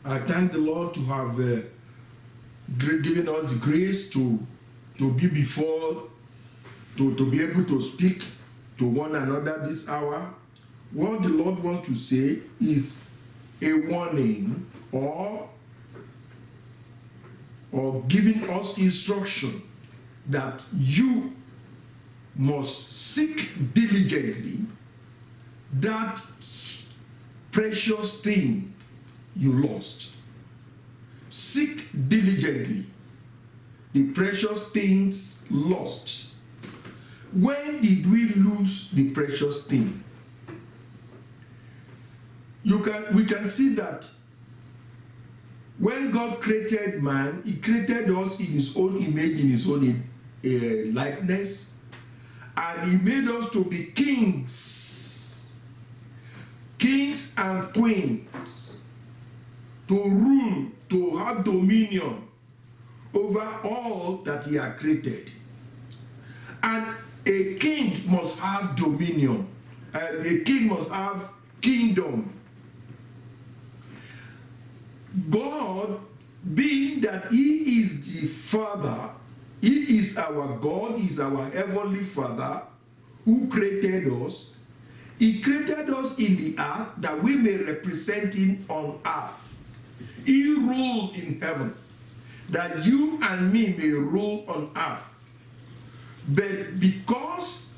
I thank the Lord to have given us the grace to be before, to be able to speak to one another this hour. What the Lord wants to say is a warning or giving us instruction that you must seek diligently that precious thing you lost. Seek diligently the precious things lost. When did we lose the precious thing? We can see that when God created man, he created us in his own image, in his own likeness, and he made us to be kings and queens, to rule, to have dominion over all that he had created. And a king must have dominion, and a king must have kingdom. God, being that he is the Father, he is our God, he is our heavenly Father who created us. He created us in the earth that we may represent him on earth. He ruled in heaven that you and me may rule on earth. But because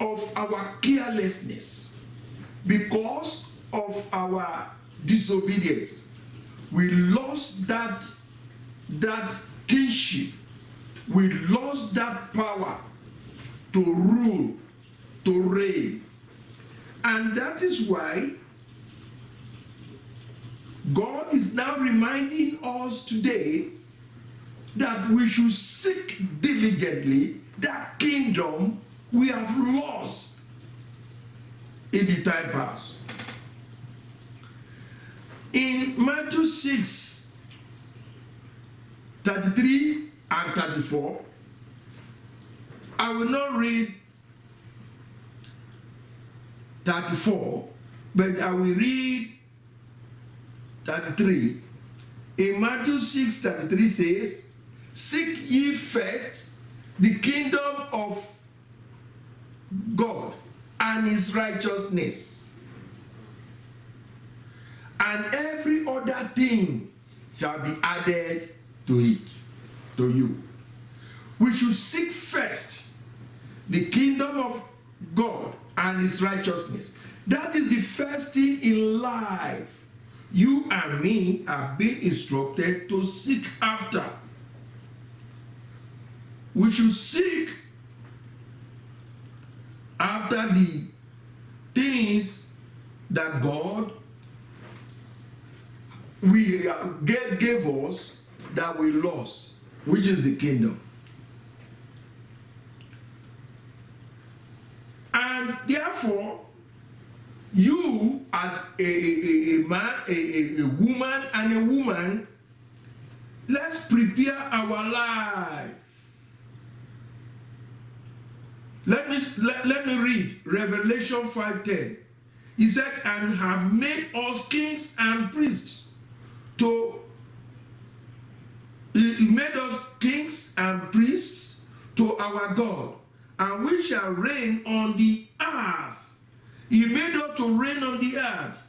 of our carelessness, because of our disobedience, we lost that kingship. We lost that power to rule, to reign. And that is why God is now reminding us today that we should seek diligently that kingdom we have lost in the time past. In Matthew 6, 33 and 34, I will not read 34, but I will read 33. In Matthew 6, 33 says, "Seek ye first the kingdom of God and his righteousness, and every other thing shall be added to it," to you. We should seek first the kingdom of God and his righteousness. That is the first thing in life you and me are being instructed to seek after. We should seek after the things that God gave us that we lost, which is the kingdom. And therefore, you as a man, a woman, and a woman, let's prepare our life. Let me read Revelation 5:10. He said, "And have made us kings and priests." He made us kings and priests to our God, and we shall reign on the earth. He made us to reign on the earth.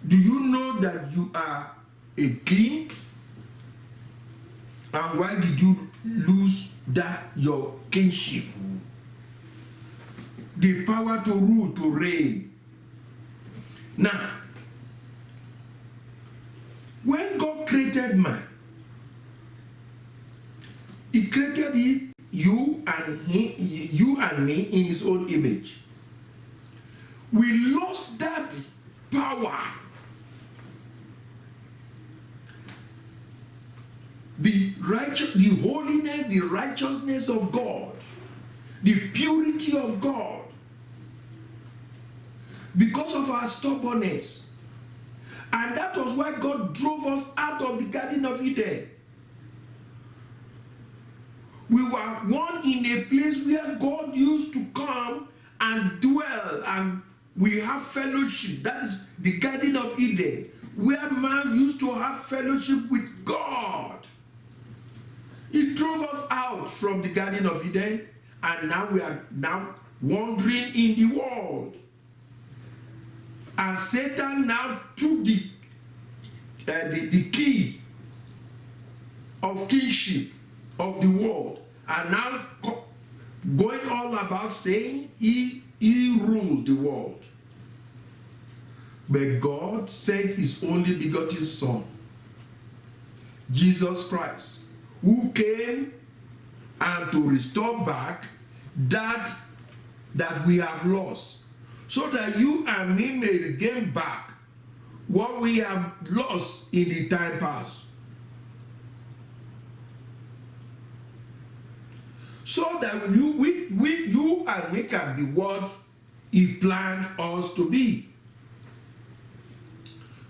Do you know that you are a king? And why did you lose that your kingship? The power to rule, to reign. Now, when God created man, he created you and me in his own image. We lost that power. The holiness, the righteousness of God, the purity of God, because of our stubbornness. And that was why God drove us out of the Garden of Eden. We were one in a place where God used to come and dwell, and we have fellowship. That is the Garden of Eden. where man used to have fellowship with God. He drove us out from the Garden of Eden, and now we are now wandering in the world. And Satan now took the key of kingship of the world, and now going all about saying he ruled the world. But God sent his only begotten Son, Jesus Christ, who came and to restore back that we have lost, so that you and me may regain back what we have lost in the time past. So that you and me can be what he planned us to be.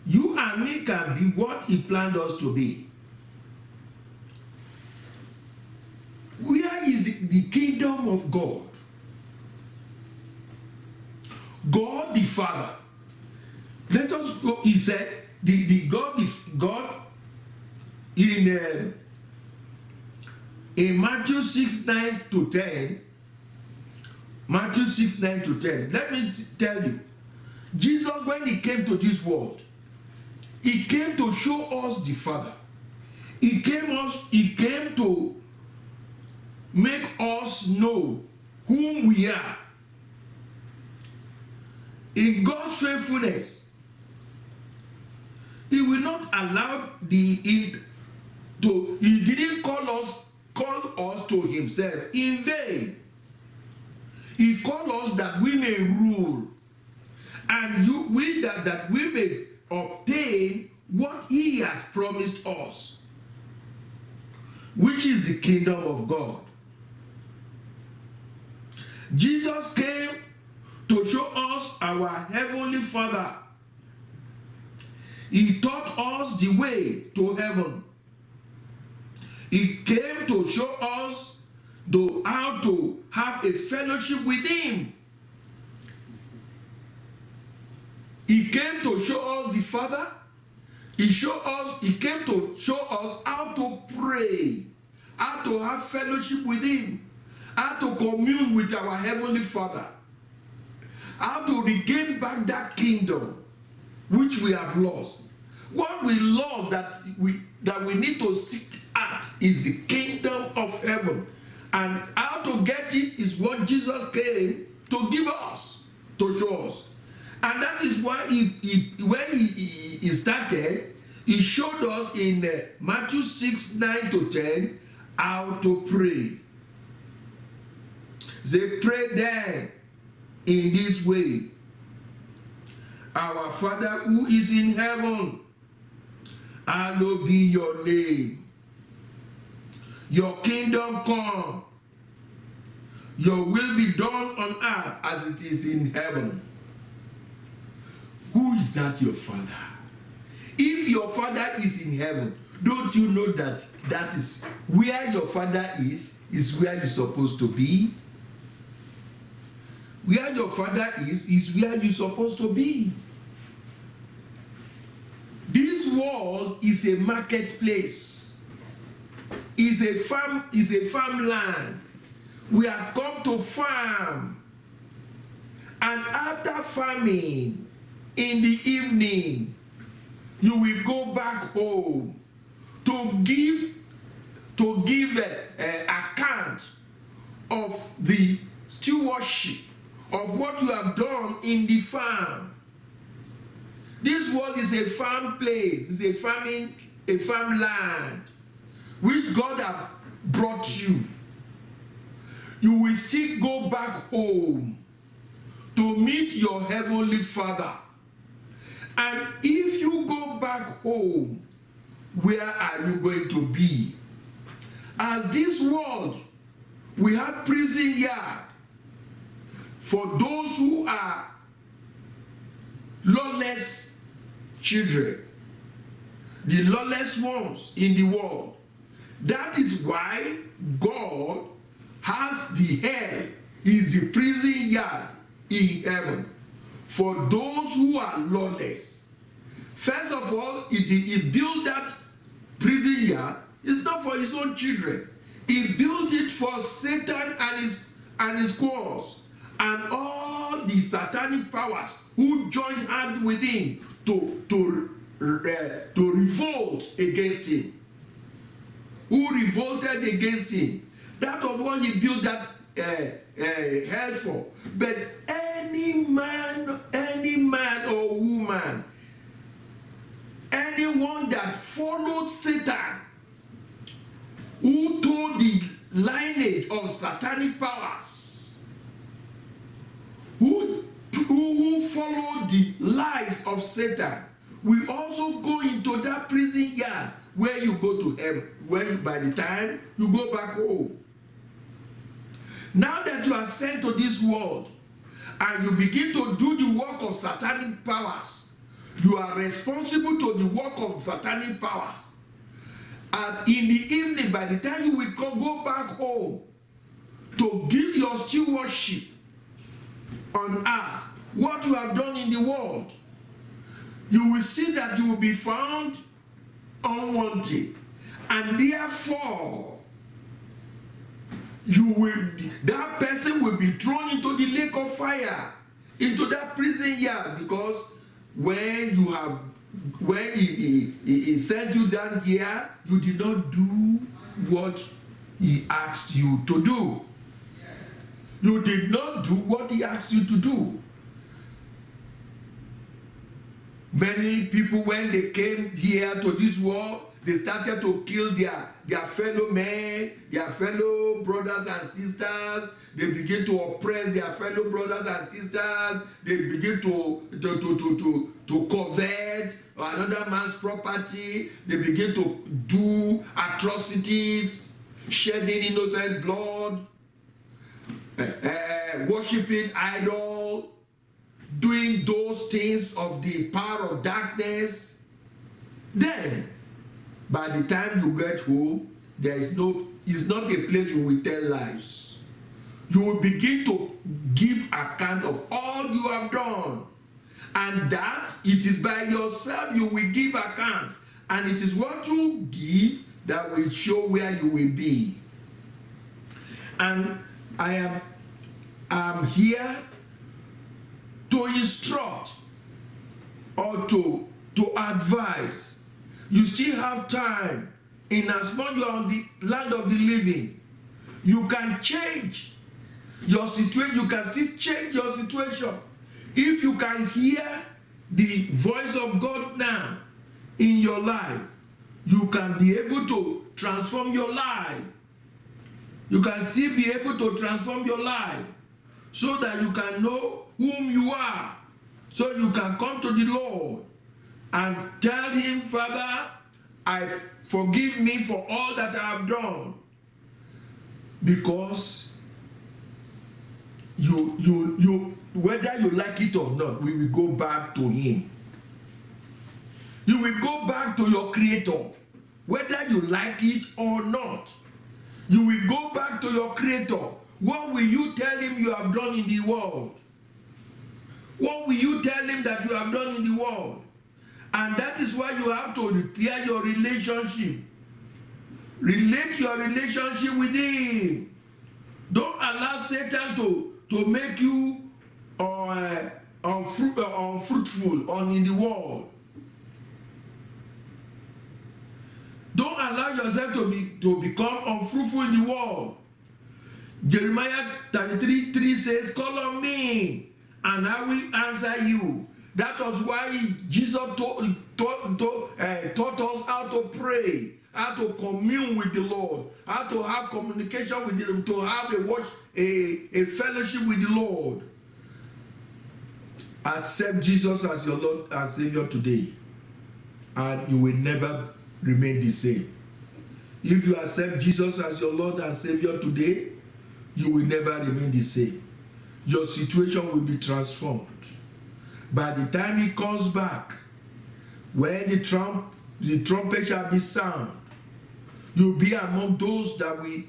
You and me can be what he planned us to be. Where is the kingdom of God? God the Father. Let us go, he said, the God in Matthew 6:9-10, Matthew 6:9-10, let me tell you, Jesus, when he came to this world, he came to show us the Father. He came to make us know whom we are. In God's faithfulness, he will not allow he didn't call us to himself in vain. He called us that we may rule, and that we may obtain what he has promised us, which is the kingdom of God. Jesus came to show us our Heavenly Father. He taught us the way to heaven. He came to show us how to have a fellowship with him. He came to show us the Father. He came to show us how to pray, how to have fellowship with him, how to commune with our Heavenly Father, how to regain back that kingdom which we have lost. What we lost that we need to seek at is the kingdom of heaven. And how to get it is what Jesus came to give us, to show us. And that is why when he started, he showed us in Matthew 6:9-10 how to pray. They pray then in this way: Our Father who is in heaven, hallowed be your name. Your kingdom come. Your will be done on earth as it is in heaven. Who is that your Father? If your Father is in heaven, don't you know that is where your Father is where you're supposed to be? Where your Father is where you're supposed to be. This world is a marketplace. Is a farmland. We have come to farm. And after farming, in the evening, you will go back home to give account of the stewardship of what you have done in the farm. This world is a farm place, it's a farmland which God has brought you. You will still go back home to meet your Heavenly Father. And if you go back home, where are you going to be? As this world, we have prison yard for those who are lawless children, the lawless ones in the world. That is why God has the hell, is the prison yard in heaven for those who are lawless. First of all, he built that prison yard. It's not for his own children. He built it for Satan and his squaws and all the satanic powers who joined hands with him to revolt against him. Who revolted against him. That was what he built that hell for. But any man or woman, anyone that followed Satan, who told the lineage of satanic powers, who followed the lies of Satan, will also go into that prison yard where you go to heaven, by the time you go back home. Now that you are sent to this world and you begin to do the work of satanic powers, you are responsible to the work of satanic powers. And in the evening, by the time you will go back home to give your stewardship on earth, what you have done in the world, you will see that you will be found unwanted, and therefore that person will be thrown into the lake of fire, into that prison yard, because when he sent you down here, you did not do what he asked you to do. You did not do what he asked you to do. Many people, when they came here to this world, they started to kill their fellow men, their fellow brothers and sisters. They begin to oppress their fellow brothers and sisters. They begin to covet another man's property. They begin to do atrocities, shedding innocent blood, worshiping idols, doing those things of the power of darkness. Then, by the time you get home, it's not a place you will tell lies. You will begin to give account of all you have done. And that it is by yourself you will give account. And it is what you give that will show where you will be. And I am here to instruct or to advise. You still have time. In as much you are on the land of the living, you can change your situation. You can still change your situation. If you can hear the voice of God now in your life, you can be able to transform your life. You can still be able to transform your life so that you can know whom you are, so you can come to the Lord and tell him, Father, forgive me for all that I have done. Because you whether you like it or not, we will go back to him. You will go back to your Creator, whether you like it or not. You will go back to your Creator. What will you tell him you have done in the world? What will you tell him that you have done in the world? And that is why you have to repair your relationship. Relate your relationship with him. Don't allow Satan to make you unfruitful in the world. Don't allow yourself to become unfruitful in the world. Jeremiah 33:3 says, call on me and I will answer you. That was why Jesus taught us how to pray, how to commune with the Lord, how to have communication with him, to have a fellowship with the Lord. Accept Jesus as your Lord and Savior today, and you will never remain the same. If you accept Jesus as your Lord and Savior today, you will never remain the same. Your situation will be transformed. By the time he comes back, when the trumpet shall be sound, you'll be among those that will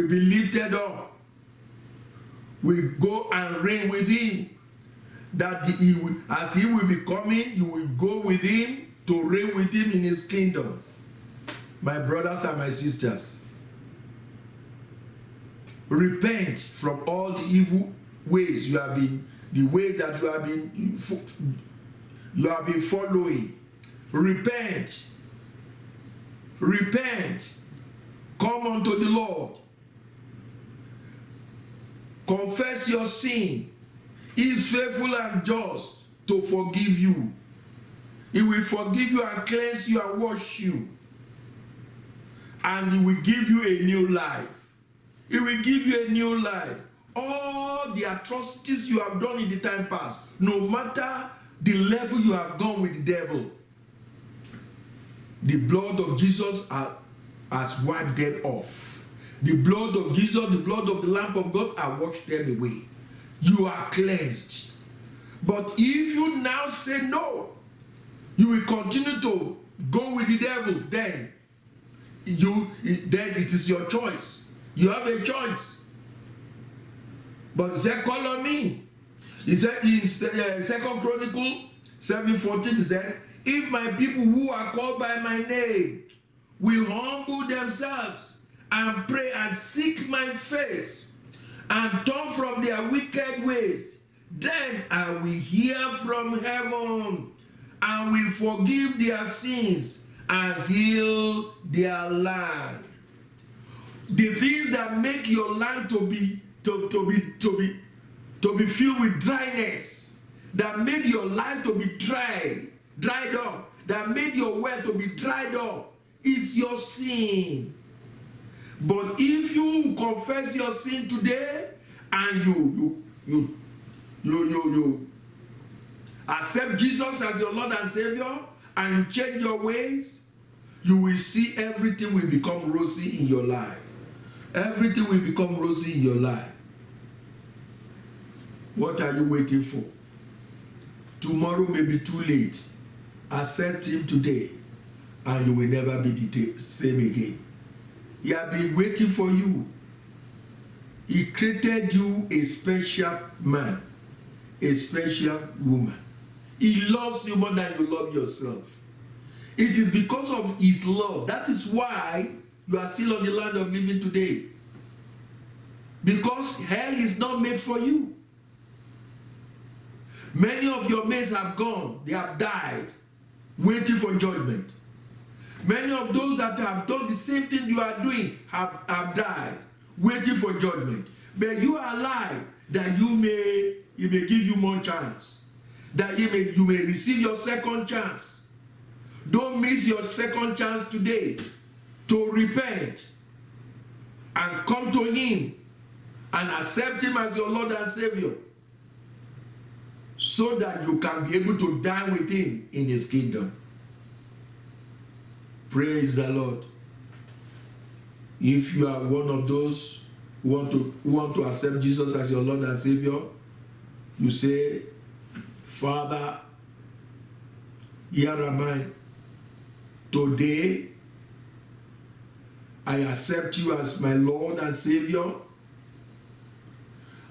be lifted up. We go and reign with him. that as he will be coming, you will go with him to reign with him in his kingdom. My brothers and my sisters, repent from all the evil ways you have been, the way that you have been following. Repent. Repent. Come unto the Lord. Confess your sin. He is faithful and just to forgive you. He will forgive you and cleanse you and wash you. And he will give you a new life. He will give you a new life. All the atrocities you have done in the time past, no matter the level you have gone with the devil, the blood of Jesus has wiped them off. The blood of Jesus, the blood of the Lamb of God has washed them away. You are cleansed. But if you now say no, you will continue to go with the devil, then it is your choice. You have a choice. But he said, call on me. He said in 2 Chronicles 7:14, he said, if my people who are called by my name will humble themselves and pray and seek my face and turn from their wicked ways, then I will hear from heaven and will forgive their sins and heal their land. The things that make your land to be filled with dryness, that made your life to be dried up, that made your well to be dried up, is your sin. But if you confess your sin today and you accept Jesus as your Lord and Savior and you change your ways, you will see everything will become rosy in your life. Everything will become rosy in your life. What are you waiting for? Tomorrow may be too late. Accept him today and you will never be the same again. He has been waiting for you. He created you a special man, a special woman. He loves you more than you love yourself. It is because of his love. That is why you are still on the land of living today. Because hell is not made for you. Many of your mates have gone. They have died, waiting for judgment. Many of those that have done the same thing you are doing have died, waiting for judgment. But you are alive, that he may give you more chance. That you may receive your second chance. Don't miss your second chance today to repent and come to him and accept him as your Lord and Savior, so that you can be able to dine with him in his kingdom. Praise the Lord. If you are one of those who want to accept Jesus as your Lord and Savior, you say, Father, here am I. Today, I accept you as my Lord and Savior.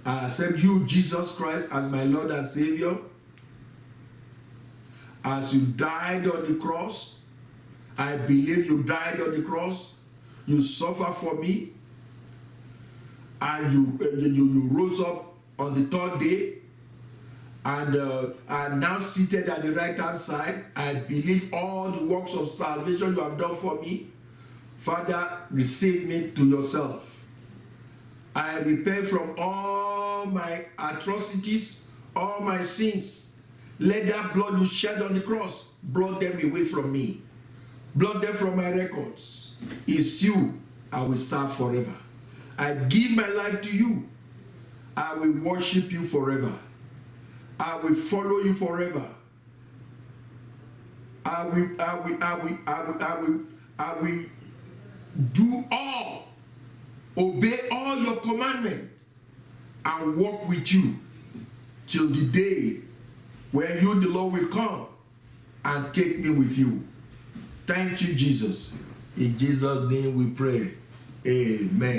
I accept you, Jesus Christ, as my Lord and Savior. As you died on the cross, I believe you died on the cross. You suffered for me. And you rose up on the third day. And are now seated at the right hand side. I believe all the works of salvation you have done for me. Father, receive me to yourself. I repent from all my atrocities, all my sins. Let that blood you shed on the cross blot them away from me. Blot them from my records. It's you I will serve forever. I give my life to you. I will worship you forever. I will follow you forever. I will do all, obey all your commandments, and walk with you till the day when you, the Lord, will come and take me with you. Thank you, Jesus. In Jesus' name we pray. Amen.